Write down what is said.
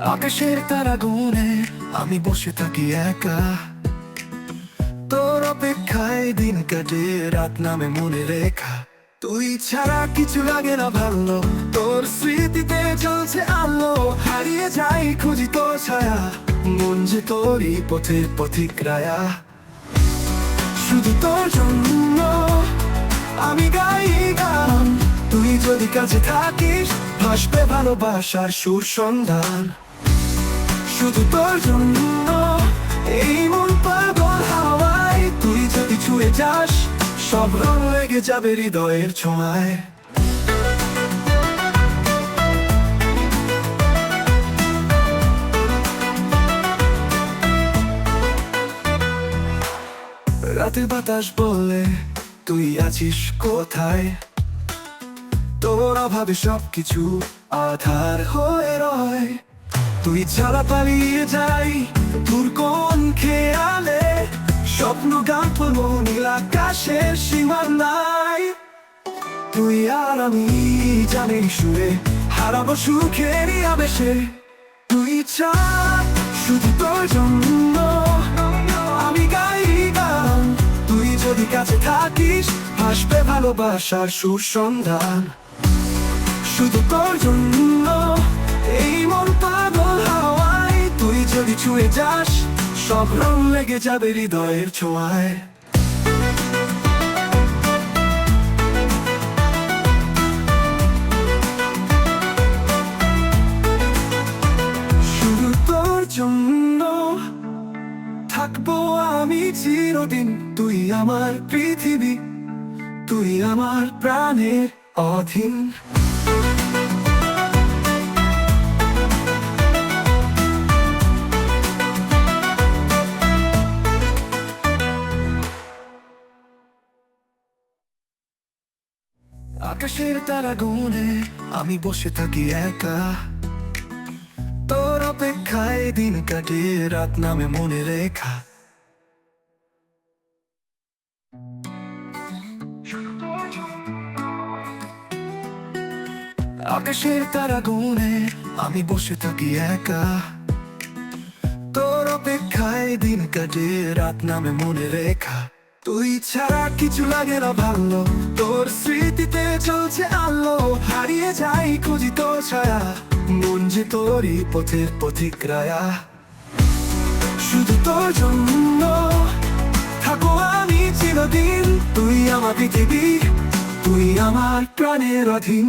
আকাশের তারা গুনে আমি বসে থাকি একা, তোর অপেক্ষায় দিন কাটে রাত নামে মনে রেখা। তুই ছাড়া কিছু লাগে না ভালো, তোর স্মৃতিতে চলছে আলো। হারিয়ে যাই খুঁজি তোর ছায়া, মন যে তোরই পথের পথিকরায়া। শুধু তোর জন্য আমি গাই গান, তুই যদি কাছে থাকিস ভাসবে ভালোবাসার সুর সন্ধান। শুধু তোর জন্য এই মন পাগল হাওয়ায়, তুই যদি ছুঁয়ে যাস সব রং লেগে যাবে হৃদয়ের ছোঁয়ায়। রাতের বাতাস বলে তুই আছিস কোথায়, তোর অভাবে সবকিছু আধার হয়ে রয়। তুই ছাড়া পালিয়ে যাই তোর কোন খেয়ালে, স্বপ্ন গাঁথবো নীল আকাশের সীমানায়। তুই আর আমি জানি সুরে হারাবো সুখেরই আবেশে। তুই চাস শুধু তোর জন্য আমি গাই গান, তুই যদি কাছে থাকিস ভাসবে ভালোবাসার সুর সন্ধান। শুধু তোর জন্য এই মন পাগল হাওয়ায়, তুই যদি ছুঁয়ে যাস সব রং লেগে যাবে হৃদয়ের ছোঁয়ায়। শুধু তোর জন্য থাকবো আমি চিরদিন, তুই আমার পৃথিবী, তুই আমার প্রাণের অধীন। আকাশের তারা গুনে আমি বসে থাকি একা, তোর অপেক্ষায় দিন কাটে রাত নামে মনে রেখা। আকাশের তারা গুনে আমি বসে থাকি একা, তোর অপেক্ষায় দিন কাটে রাত নামে মনে রেখা। তুই ছাড়া কিছু লাগে না ভালো, তোর স্মৃতিতে চলছে আলো। হারিয়ে যাই খুঁজি তোর ছায়া, মন যে তোরই পথের পথিকরায়া। শুধু তোর জন্য থাকবো আমি চিরদিন, তুই আমার পৃথিবী, তুই আমার প্রাণের অধীন।